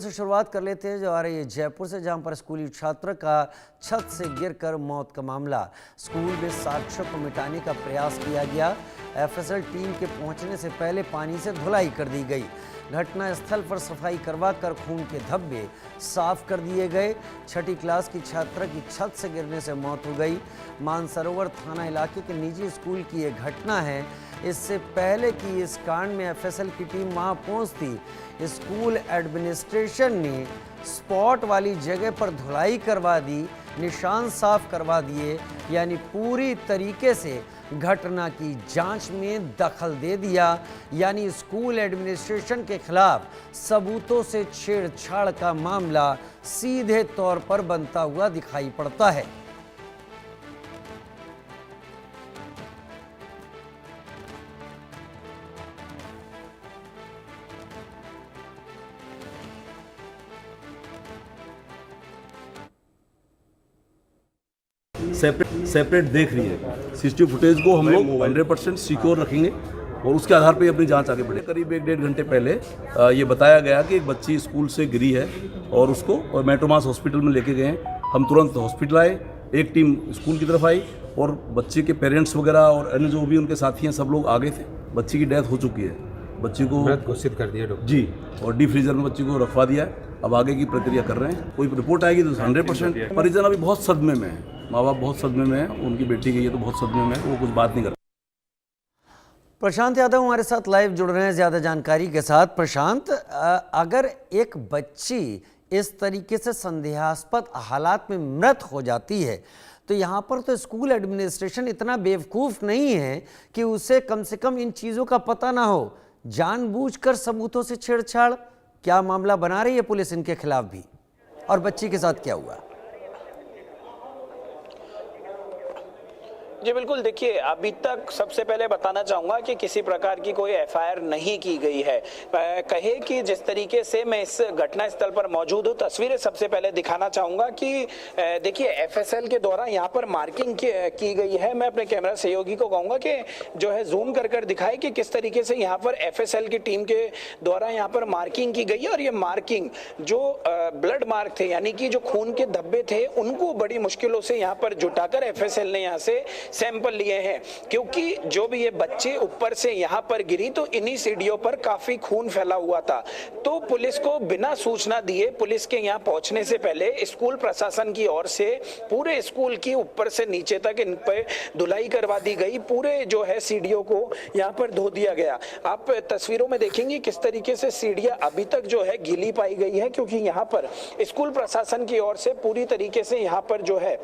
से शुरुआत कर लेते हैं जो आ रही है जयपुर से, जहां पर स्कूली छात्र का छत से गिरकर मौत का मामला। स्कूल में साक्ष्यों को मिटाने का प्रयास किया गया। एफएसएल टीम के पहुंचने से पहले पानी से धुलाई कर दी गई। घटना स्थल पर सफाई करवाकर खून के धब्बे साफ कर दिए गए। छठी क्लास की छात्रा की छत से गिरने से मौत हो गई। मानसरोवर थाना इलाके के निजी स्कूल की यह घटना है। इससे पहले कि इस कांड में एफएसएल की टीम वहां पहुंचती, स्कूल एडमिनिस्ट्रेशन ने स्पॉट वाली जगह पर धुलाई करवा दी, निशान साफ करवा दिए, यानी पूरी तरीके से घटना की जांच में दखल दे दिया। यानी स्कूल एडमिनिस्ट्रेशन के खिलाफ सबूतों से छेड़छाड़ का मामला सीधे तौर पर बनता हुआ दिखाई पड़ता है। सेपरेट देख रही है। सीसीटीवी फुटेज को हम लोग 100% सिक्योर रखेंगे और उसके आधार पर अपनी जांच आगे बढ़े। करीब 1-1.5 घंटे पहले ये बताया गया कि एक बच्ची स्कूल से गिरी है और उसको मेट्रोमास हॉस्पिटल में लेके गए। हम तुरंत हॉस्पिटल आए, एक टीम स्कूल की तरफ आई और बच्चे के पेरेंट्स वगैरह और अन्य जो भी उनके साथी हैं सब लोग आगे थे। बच्ची की डेथ हो चुकी है, बच्ची को मृत घोषित कर दिया डॉक्टर जी, और डी फ्रीजर में बच्ची को रखवा दिया है। अब आगे की प्रक्रिया कर रहे हैं। कोई रिपोर्ट आएगी तो 100%। परिजन अभी बहुत सदमे में है, माँ बाप बहुत सदमे में है। उनकी बेटी गई है तो बहुत सदमे में है, वो कुछ बात नहीं कर। प्रशांत यादव हमारे साथ लाइव जुड़ रहे हैं ज़्यादा जानकारी के साथ। प्रशांत, अगर एक बच्ची इस तरीके से संदेहास्पद हालात में मृत हो जाती है तो यहाँ पर तो स्कूल एडमिनिस्ट्रेशन इतना बेवकूफ़ नहीं है कि उसे कम से कम इन चीज़ों का पता ना हो। जानबूझकर सबूतों से छेड़छाड़, क्या मामला बना रही है पुलिस इनके खिलाफ भी? और बच्ची के साथ क्या हुआ? जी बिल्कुल, देखिए अभी तक सबसे पहले बताना चाहूँगा कि किसी प्रकार की कोई एफआईआर नहीं की गई है। कहे कि जिस तरीके से मैं इस घटना स्थल पर मौजूद हूँ, तस्वीरें सबसे पहले दिखाना चाहूँगा कि देखिए एफएसएल के द्वारा यहाँ पर मार्किंग की गई है। मैं अपने कैमरा सहयोगी को कहूँगा कि जो है जूम कर दिखाए कि किस तरीके से यहाँ पर एफएसएल की टीम के द्वारा यहाँ पर मार्किंग की गई है। और ये मार्किंग जो ब्लड मार्क थे, यानी कि जो खून के धब्बे थे, उनको बड़ी मुश्किलों से यहाँ पर जुटाकर एफएसएल ने यहाँ से सैंपल लिए हैं। क्योंकि जो भी ये बच्चे ऊपर से यहाँ पर गिरी तो इन्हीं सीढ़ियों पर काफी खून फैला हुआ था। तो पुलिस को बिना सूचना दिए, पुलिस के यहाँ पहुंचने से पहले स्कूल प्रशासन की ओर से पूरे स्कूल की ऊपर से नीचे तक इन पर धुलाई करवा दी गई। पूरे जो है सीढ़ियों को यहाँ पर धो दिया गया। आप तस्वीरों में देखेंगे किस तरीके से सीढ़ियां अभी तक जो है गीली पाई गई है, क्योंकि यहाँ पर स्कूल प्रशासन की ओर से पूरी तरीके से यहाँ पर जो है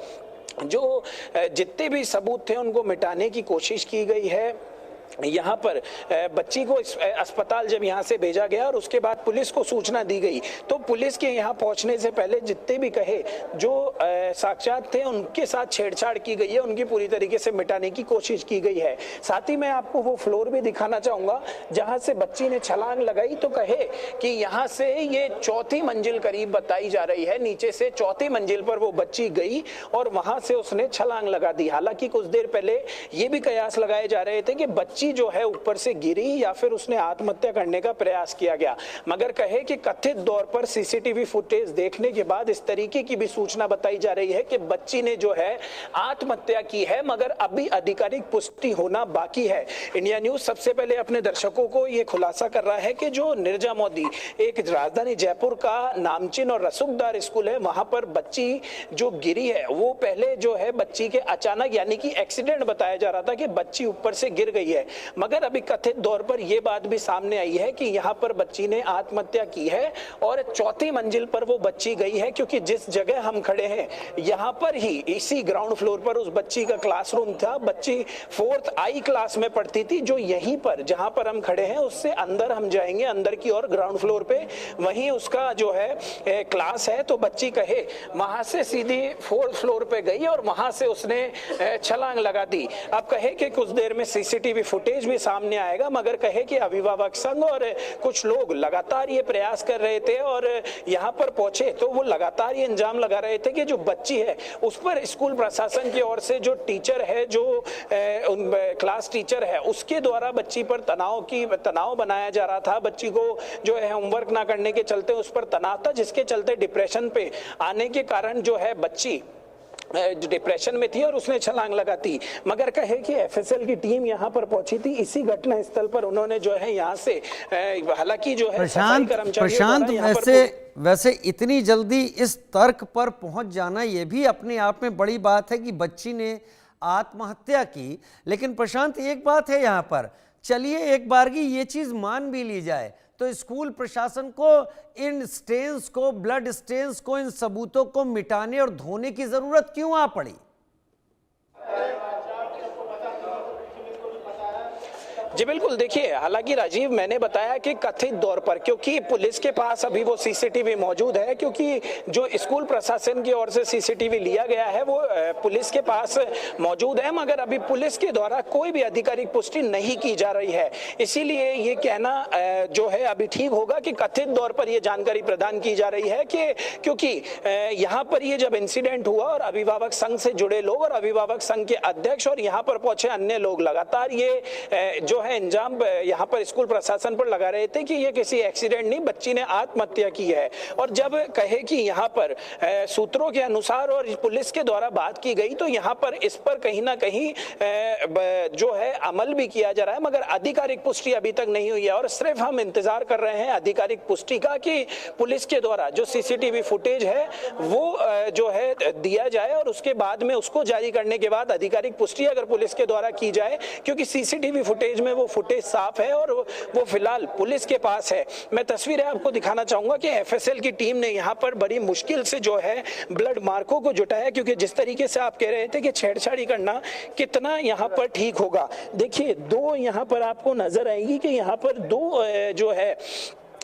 जो जितने भी सबूत थे उनको मिटाने की कोशिश की गई है। यहाँ पर बच्ची को अस्पताल जब यहाँ से भेजा गया और उसके बाद पुलिस को सूचना दी गई तो पुलिस के यहाँ पहुँचने से पहले जितने भी कहे जो साक्षात थे उनके साथ छेड़छाड़ की गई है, उनकी पूरी तरीके से मिटाने की कोशिश की गई है। साथ ही मैं आपको वो फ्लोर भी दिखाना चाहूँगा जहाँ से बच्ची ने छलांग लगाई। तो कहे कि यहाँ से ये 4थी मंजिल करीब बताई जा रही है, नीचे से 4थी मंजिल पर वो बच्ची गई और वहाँ से उसने छलांग लगा दी। हालांकि कुछ देर पहले ये भी कयास लगाए जा रहे थे कि बच्ची जो है ऊपर से गिरी या फिर उसने आत्महत्या करने का प्रयास किया गया, मगर कहे कि कथित तौर पर सीसीटीवी फुटेज देखने के बाद इस तरीके की भी सूचना बताई जा रही है कि बच्ची ने जो है आत्महत्या की है, मगर अभी आधिकारिक पुष्टि होना बाकी है। इंडिया न्यूज सबसे पहले अपने दर्शकों को यह खुलासा कर रहा है कि जो निर्जा मोदी एक राजधानी जयपुर का नामचीन और रसूखदार स्कूल है, वहां पर बच्ची जो गिरी है वो पहले जो है बच्ची के अचानक यानी कि एक्सीडेंट बताया जा रहा था कि बच्ची ऊपर से गिर गई है, मगर अभी कथित तौर पर यह बात भी सामने आई है कि यहां पर बच्ची ने आत्महत्या की है और 4थी मंजिल पर वो बच्ची गई है। क्योंकि जिस जगह हम खड़े हैं यहां पर ही इसी ग्राउंड फ्लोर पर उस बच्ची का क्लासरूम था। बच्ची 4th I क्लास में पढ़ती थी, जो यहीं पर जहां पर हम खड़े हैं उससे अंदर हम जाएंगे, अंदर की ओर ग्राउंड फ्लोर पे वहीं उसका जो है क्लास है। तो बच्ची कहे वहां से सीधी 4th फ्लोर पे गई और वहां से उसने छलांग लगा दी। अब कहे कि कुछ देर में सीसीटीवी फुटेज भी सामने आएगा, मगर कहे कि अभिभावक संघ और कुछ लोग लगातार ये प्रयास कर रहे थे और यहाँ पर पहुंचे तो वो लगातार ये इल्जाम लगा रहे थे कि जो बच्ची है उस पर स्कूल प्रशासन की ओर से जो टीचर है, जो क्लास टीचर है, उसके द्वारा बच्ची पर तनाव बनाया जा रहा था। बच्ची को जो है होमवर्क ना करने के चलते उस पर तनाव था, जिसके चलते डिप्रेशन पे आने के कारण जो है बच्ची डिप्रेशन में थी और उसने छलांग लगाती। मगर कहे कि एफएसएल की टीम यहाँ पर पहुंची थी, इसी घटना स्थल पर उन्होंने जो है यहाँ से हालांकि जो है प्रशांत वैसे इतनी जल्दी इस तर्क पर पहुंच जाना ये भी अपने आप में बड़ी बात है कि बच्ची ने आत्महत्या की। लेकिन प्रशांत एक बात है यहाँ पर, चलिए एक बार की ये चीज मान भी ली जाए तो स्कूल प्रशासन को इन स्टेन्स को, ब्लड स्टेन्स को, इन सबूतों को मिटाने और धोने की जरूरत क्यों आ पड़ी? जी बिल्कुल, देखिए हालांकि राजीव मैंने बताया कि कथित तौर पर, क्योंकि पुलिस के पास अभी वो सीसीटीवी मौजूद है, क्योंकि जो स्कूल प्रशासन की ओर से सीसीटीवी लिया गया है वो पुलिस के पास मौजूद है, मगर अभी पुलिस के द्वारा कोई भी आधिकारिक पुष्टि नहीं की जा रही है। इसीलिए ये कहना जो है अभी ठीक होगा कि कथित तौर पर ये जानकारी प्रदान की जा रही है कि क्योंकि यहाँ पर ये जब इंसिडेंट हुआ और अभिभावक संघ से जुड़े लोग और अभिभावक संघ के अध्यक्ष और यहाँ पर पहुंचे अन्य लोग लगातार ये जो इंजाम यहाँ पर स्कूल प्रशासन पर लगा रहे थे कि ये किसी एक्सीडेंट नहीं, बच्ची ने आत्महत्या की है। और जब कहे कि यहाँ पर सूत्रों के अनुसार और पुलिस के द्वारा बात की गई तो यहाँ पर इस पर कहीं ना कहीं जो है अमल भी किया जा रहा है, मगर आधिकारिक पुष्टि अभी तक नहीं हुई है। और सिर्फ हम इंतजार कर रहे हैं आधिकारिक पुष्टि का कि पुलिस के द्वारा जो सीसीटीवी फुटेज है वो जो है दिया जाए और उसके बाद में उसको जारी करने के बाद आधिकारिक पुष्टि अगर पुलिस के द्वारा की जाए, क्योंकि सीसीटीवी फुटेज में वो फुटेज साफ है और वो फिलहाल पुलिस के पास है। मैं तस्वीरें आपको दिखाना चाहूंगा कि एफएसएल की टीम ने यहाँ पर बड़ी मुश्किल से जो है ब्लड मार्कों को जुटाया, क्योंकि जिस तरीके से आप कह रहे थे कि छेड़छाड़ी करना कितना यहाँ पर ठीक होगा। देखिए दो यहाँ पर आपको नजर आएगी कि यहाँ पर दो जो है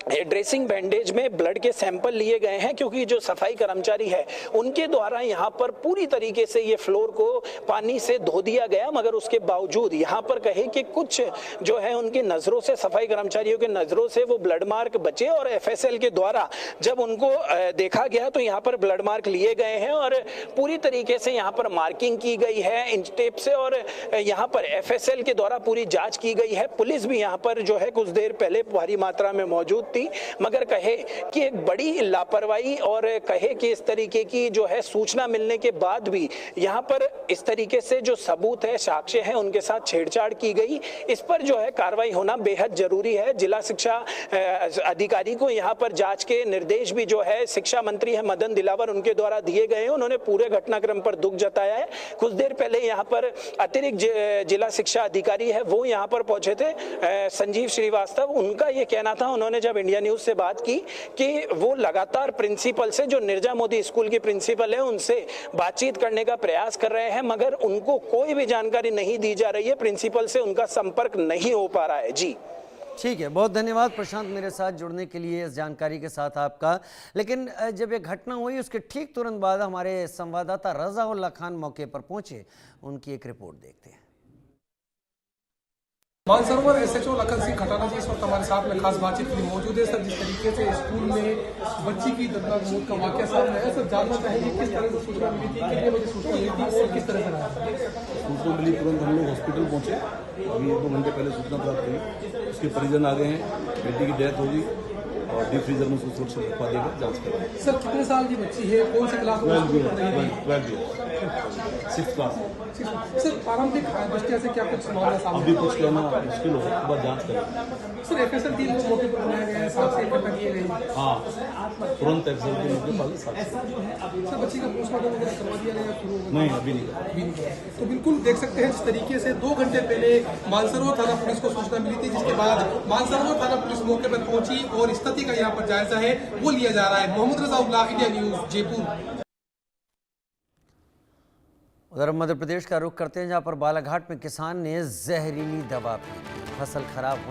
ड्रेसिंग बैंडेज में ब्लड के सैंपल लिए गए हैं, क्योंकि जो सफाई कर्मचारी है उनके द्वारा यहाँ पर पूरी तरीके से ये फ्लोर को पानी से धो दिया गया, मगर उसके बावजूद यहाँ पर कहे कि कुछ जो है उनकी नजरों से, सफाई कर्मचारियों के नजरों से वो ब्लड मार्क बचे और एफएसएल के द्वारा जब उनको देखा गया तो यहाँ पर ब्लड मार्क लिए गए हैं और पूरी तरीके से यहाँ पर मार्किंग की गई है इंच टेप से और यहाँ पर एफएसएल के द्वारा पूरी जांच की गई है। पुलिस भी यहाँ पर जो है कुछ देर पहले भारी मात्रा में मौजूद थी, मगर कहे कि एक बड़ी लापरवाही और कहे कि इस तरीके की जो है सूचना मिलने के बाद भी यहाँ पर इस तरीके से जो सबूत है, साक्ष्य है, उनके साथ छेड़छाड़ की गई। इस पर जो है कार्रवाई होना बेहद जरूरी है। जिला शिक्षा अधिकारी को यहाँ पर जांच के निर्देश भी जो है शिक्षा मंत्री है मदन दिलावर उनके द्वारा दिए गए हैं। उन्होंने पूरे घटनाक्रम पर दुख जताया है। कुछ देर पहले यहाँ पर अतिरिक्त जिला शिक्षा अधिकारी है वो यहाँ पर पहुंचे थे, संजीव श्रीवास्तव। उनका ये कहना था, उन्होंने जब इंडिया न्यूज से बात की कि वो लगातार प्रिंसिपल से, जो निर्जा मोदी स्कूल की प्रिंसिपल है, उनसे बातचीत करने का प्रयास कर रहे हैं, मगर उनको कोई भी जानकारी नहीं दी जा रही है। प्रिंसिपल से उनका संपर्क नहीं हो पा रहा है। जी ठीक है, बहुत धन्यवाद प्रशांत मेरे साथ जुड़ने के लिए, इस जानकारी के साथ आपका। लेकिन जब ये घटना हुई उसके ठीक तुरंत बाद हमारे संवाददाता रज़ाउल्लाह खान मौके पर पहुंचे, उनकी एक रिपोर्ट देखते हैं। मानसरोवर एसएचओ लखन सिंह खटाना जी इस वक्त हमारे साथ में खास बातचीत के लिए मौजूद है। सर, जिस तरीके से स्कूल में बच्ची की दर्दनाक मौत का वाकया सामने आया, सर जानना चाहेंगे किस तरह से सूचना मिली थी, कितने बजे सूचना मिली थी और किस तरह से रहा? सूचना मिली, तुरंत हम लोग हॉस्पिटल पहुंचे। अभी 1-2 घंटे पहले सूचना प्राप्त हुई, उसके परिजन आ गए हैं, बेटी की डेथ होगी और डीप फ्रीजर में उसको सुरक्षित रखवा दिया गया, जाँच करें। सर कितने साल की बच्ची है, कौन सी क्लास में? 6th class. सर पारंपरिक दृष्टिया से क्या कुछ मामला सामने? अभी कुछ कहना मुश्किल हो, उसके बाद जाँच करें। सर एफएसएल टीम को मौके पर बनाया गया है, 7 से इकट्ठा किए गए। हाँ, तुरंत एफएसएल के मौके पर 7 सर बच्ची का पोस्टमार्टम वगैरह करवा दिया गया शुरू? नहीं, अभी नहीं। तो बिल्कुल देख सकते हैं जिस तरीके से 2 घंटे पहले मानसरोवर थाना पुलिस को सूचना मिली थी, जिसके बाद मानसरोवर थाना पुलिस मौके पर पहुंची और स्थिति का यहाँ पर जायजा है वो लिया जा रहा है। Mohammad Razaullah, India news, Jaipur. उधर मध्य प्रदेश का रुख करते हैं, जहां पर बालाघाट में किसान ने जहरीली दवा पी, फसल खराब